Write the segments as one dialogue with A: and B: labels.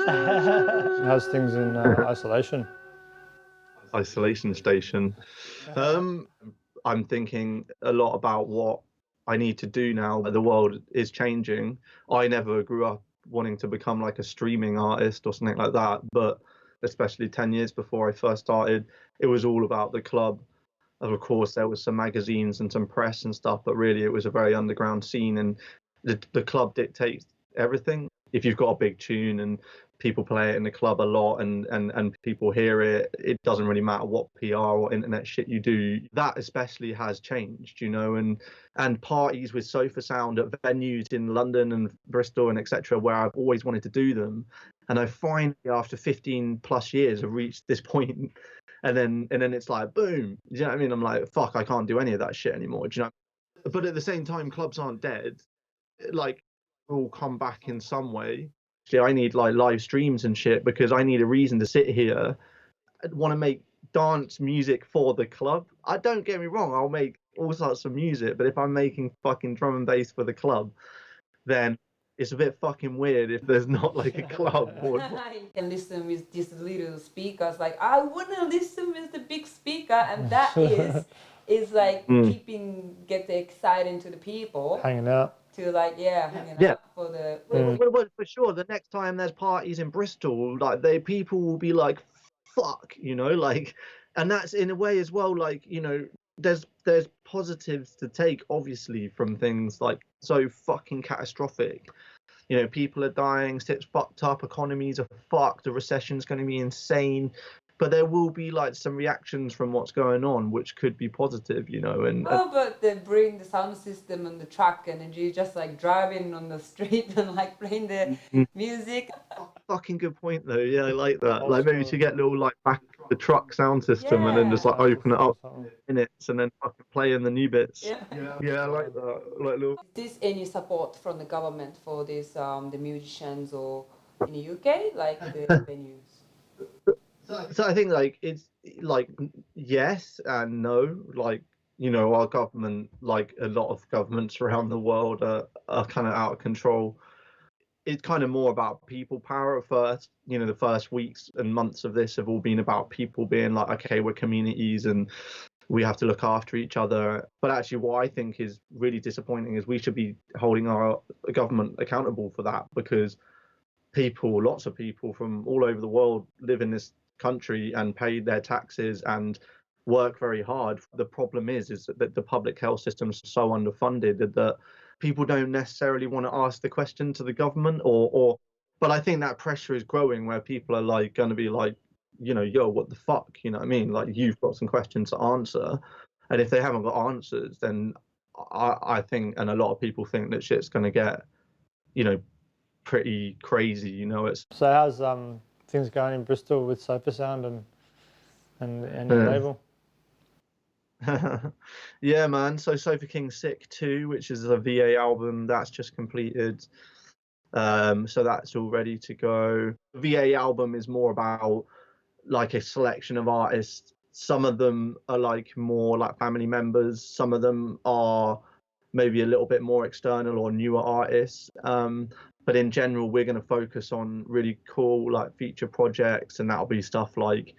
A: How's things in isolation?
B: Isolation station. I'm thinking a lot about what I need to do now. The world is changing. I never grew up wanting to become like a streaming artist or something like that, but especially 10 years before I first started, it was all about the club. Of course, there was some magazines and some press and stuff, but really it was a very underground scene, and the club dictates everything. If you've got a big tune and people play it in the club a lot and people hear it, it doesn't really matter what PR or internet shit you do. That especially has changed, you know, and parties with sofa sound at venues in London and Bristol and etc., where I've always wanted to do them. And I finally, after 15 plus years, have reached this point. And then it's like, boom, you know what I mean? I'm like, fuck, I can't do any of that shit anymore. Do you know? But at the same time, clubs aren't dead. Like, will come back in some way. I need like live streams and shit because I need a reason to sit here and want to make dance music for the club. I don't get me wrong, I'll make all sorts of music, but if I'm making fucking drum and bass for the club, then it's a bit fucking weird if there's not like a club.
C: You can listen with these little speakers. Like, I want to listen with the big speaker, and that is like get exciting to the people.
A: Hanging out.
C: To like, hanging out for the.
B: Well, for sure, the next time there's parties in Bristol, like people will be like, fuck, you know, like, and that's in a way as well, like, you know, there's positives to take obviously from things like so fucking catastrophic. You know, people are dying, shit's fucked up, economies are fucked, the recession's going to be insane. But there will be like some reactions from what's going on, which could be positive, you know.
C: But they bring the sound system on the truck, and you just like driving on the street and like playing the music.
B: Fucking good point though. Yeah, I like that. Like maybe to get little like back the truck sound system and then just like open it up minutes and then fucking play in the new bits. Yeah, I like that. Like little.
C: Is there any support from the government for this the musicians or in the UK, like the venues?
B: So I think like it's like yes and no. Like, you know, our government, like a lot of governments around the world, are kind of out of control. It's kind of more about people power at first. You know, the first weeks and months of this have all been about people being like, okay, we're communities and we have to look after each other. But actually what I think is really disappointing is we should be holding our government accountable for that, because people, lots of people from all over the world live in this country and pay their taxes and work very hard. The problem is that the public health system is so underfunded that people don't necessarily want to ask the question to the government but I think that pressure is growing where people are like going to be like, you know, yo, what the fuck, you know what I mean? Like, you've got some questions to answer, and if they haven't got answers, then I think, and a lot of people think, that shit's going to get, you know, pretty crazy, you know. It's
A: so how's things going in Bristol with Sofa Sound and your label?
B: Yeah, man. So Sofa King Sick 2, which is a VA album, that's just completed. So that's all ready to go. The VA album is more about like a selection of artists. Some of them are like more like family members. Some of them are maybe a little bit more external or newer artists. But in general, we're going to focus on really cool like feature projects, and that'll be stuff like,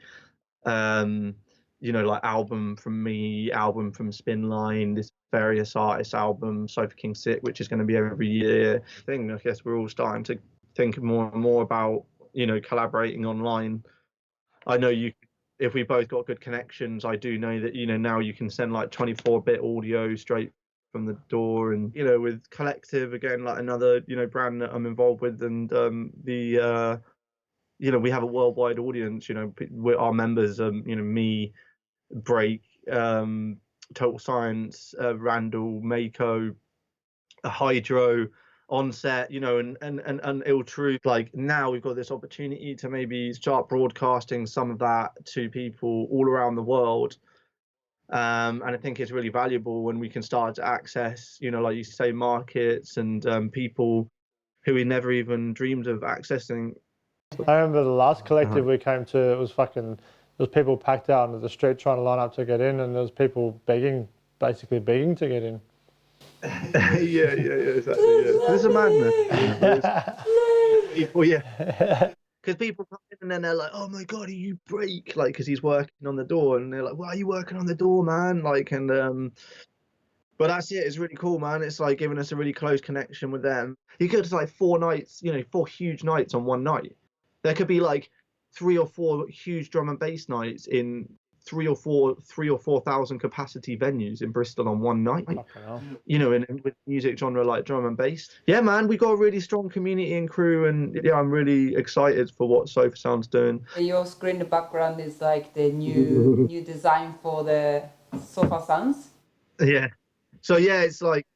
B: you know, like album from me, album from Spinline, this various artists album, Sofa King Sick, which is going to be every year thing. I guess we're all starting to think more and more about, you know, collaborating online. I know if we both got good connections, I do know that, you know, now you can send like 24-bit audio straight from the door. And, you know, with Collective, again, like another, you know, brand that I'm involved with, and you know, we have a worldwide audience. You know, our members, you know, me, Break, Total Science, Randall, Mako, Hydro, Onset, you know, and Ill Truth. Like, now we've got this opportunity to maybe start broadcasting some of that to people all around the world. And I think it's really valuable when we can start to access, you know, like you say, markets and people who we never even dreamed of accessing.
A: I remember the last Collective we came to, it was fucking, there was people packed out into the street trying to line up to get in, and there was people basically begging to get in.
B: Yeah, exactly. Yeah. This is a madness. People, yeah. Because people come in and then they're like, "Oh my god, are you break?" Like, because he's working on the door, and they're like, "Why are you working on the door, man?" Like, and but that's it. It's really cool, man. It's like giving us a really close connection with them. You go to like 4 nights, 4 huge nights on one night. There could be like 3 or 4 huge drum and bass nights in 3 or 4,000 capacity venues in Bristol on one night. And with music genre like drum and bass. Yeah, man, we got a really strong community and crew, and yeah, I'm really excited for what Sofa Sound's doing.
C: Your screen in the background is like the new design for the Sofa Sounds.
B: Yeah. So yeah, it's like,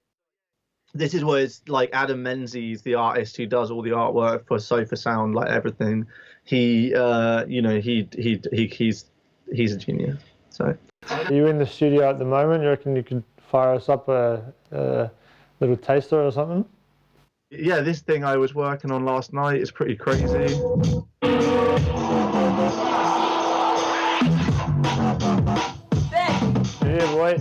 B: this is where it's like Adam Menzies, the artist who does all the artwork for Sofa Sound, like everything. He's a genius. So.
A: Are you in the studio at the moment? You reckon you could fire us up a little taster or something?
B: Yeah, this thing I was working on last night is pretty crazy.
A: Yeah, boy.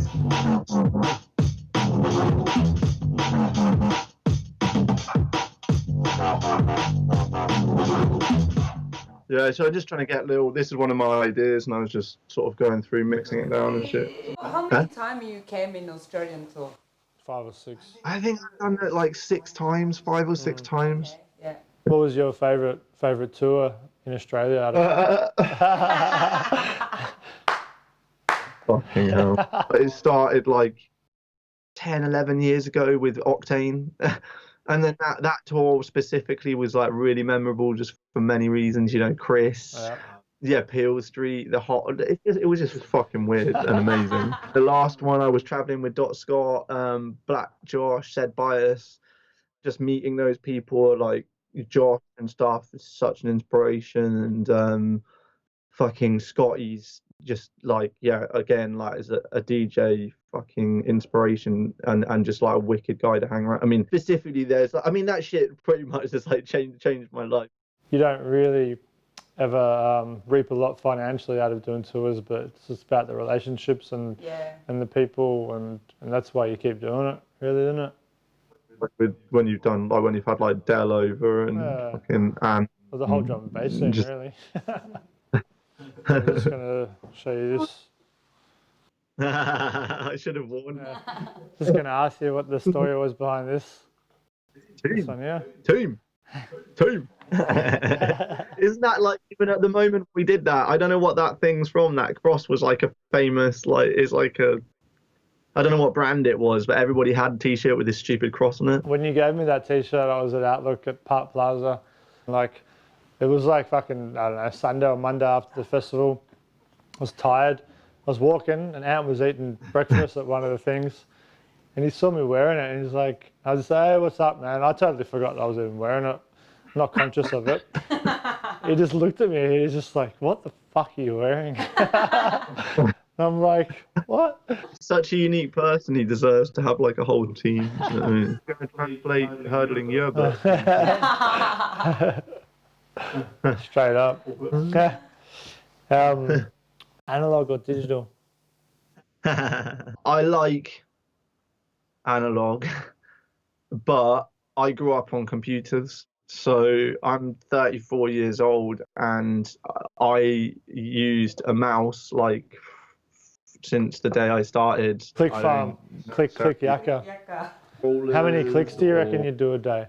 B: Yeah, so I'm just trying to get this is one of my ideas, and I was just sort of going through, mixing it down and shit.
C: How many times you came in Australian tour?
A: 5 or 6.
B: I think I've done it like 6 times, 5 or 6 times.
C: Okay, yeah.
A: What was your favourite tour in Australia out of
B: Fucking hell. It started like 10, 11 years ago with Octane. And then that tour specifically was like really memorable just for many reasons, Chris. Yeah, Peel Street, it was just fucking weird and amazing. The last one I was traveling with Dot Scott, Black Josh, Said Bias, just meeting those people like Josh and stuff is such an inspiration, and fucking Scotty's just like, yeah, again, like as a DJ, fucking inspiration, and just like a wicked guy to hang around. I mean, specifically that shit pretty much just like changed my life.
A: You don't really ever reap a lot financially out of doing tours, but it's just about the relationships and the people, and that's why you keep doing it, really, isn't it?
B: When you've had like Del over and fucking Anne.
A: Well, the whole drum and bass scene, really. I'm just gonna show you this.
B: I should have warned.
A: Just gonna ask you what the story was behind this. This one here.
B: Team. Isn't that like, even at the moment we did that? I don't know what that thing's from. That cross was like a famous, I don't know what brand it was, but everybody had a t-shirt with this stupid cross on it.
A: When you gave me that t-shirt, I was at Outlook at Park Plaza. It was like fucking, I don't know, Sunday or Monday after the festival. I was tired. I was walking, and Ant was eating breakfast at one of the things, and he saw me wearing it, and he's like, I was like, "Hey, what's up, man?" I totally forgot that I was even wearing it, not conscious of it. He just looked at me, he's just like, "What the fuck are you wearing?" I'm like, "What?"
B: Such a unique person, he deserves to have like a whole team. You know what I mean? Going to translate hurdling yearbook.
A: Straight up. Analog or digital?
B: I like analog, but I grew up on computers. So I'm 34 years old, and I used a mouse like since the day I started.
A: Click farm, click yakka. How many clicks do you reckon you do a day?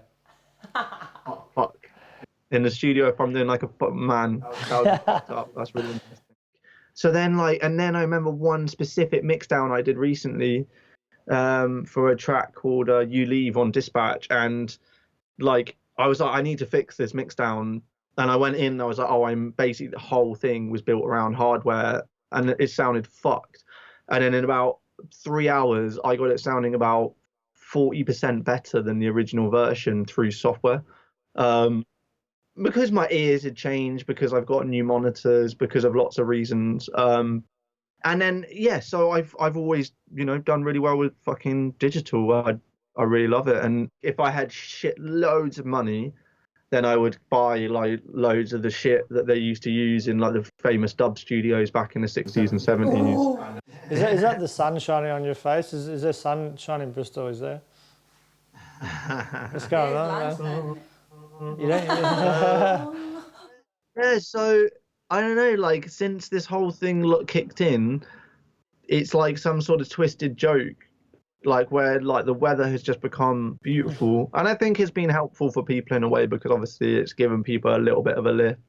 B: Fuck. In the studio, if I'm doing like a man, that would be fucked up. That's really interesting. So then and then I remember one specific mix down I did recently for a track called You Leave on Dispatch, and I was like, I need to fix this mix down, and I went in and I was like, I'm basically, the whole thing was built around hardware, and it sounded fucked. And then in about 3 hours I got it sounding about 40% better than the original version through software. Because my ears had changed, because I've got new monitors, because of lots of reasons. And then, so I've always, done really well with fucking digital. I really love it. And if I had loads of money, then I would buy like loads of the shit that they used to use in like the famous dub studios back in the 60s and 70s.
A: Is that the sun shining on your face? Is there sun shining in Bristol? Is there? What's going on, man? You don't.
B: Yeah, so I don't know. Like since this whole thing kicked in, it's like some sort of twisted joke, like where like the weather has just become beautiful, and I think it's been helpful for people in a way because obviously it's given people a little bit of a lift.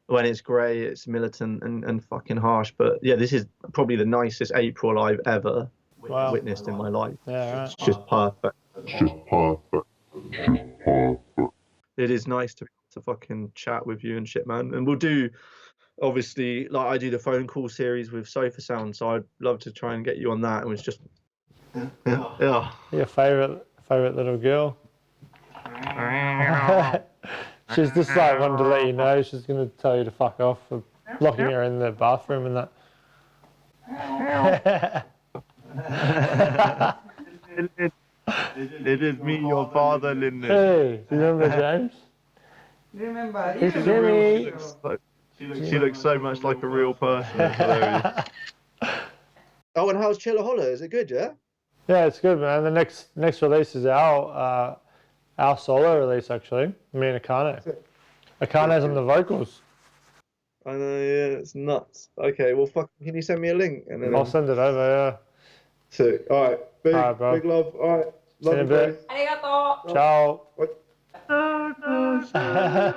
B: When it's grey, it's militant and fucking harsh. But yeah, this is probably the nicest April I've ever witnessed in my life.
A: Yeah, right.
B: It's just perfect. It is nice to fucking chat with you and shit, man. And we'll do, obviously, like I do the phone call series with Sofa Sound, so I'd love to try and get you on that. It was just, yeah.
A: Your favourite little girl. She's just like wanted to let you know she's going to tell you to fuck off for locking her in the bathroom and that.
B: It is me, your father, Linda.
A: Hey, do you remember James?
C: Remember,
A: It's Jimmy.
B: She looks so much like a real person. It's hilarious. Oh, and how's Chiller Holler? Is it good, yeah?
A: Yeah, it's good, man. The next release is our solo release, actually. Me and Akane. Akane's on the vocals.
B: I know, yeah, it's nuts. Okay, well, can you send me a link? And then
A: I'll send it over, yeah.
B: Sick. All right, big love. All right, love you,
A: bit.
C: Arigato.
A: Ciao.
B: Bye.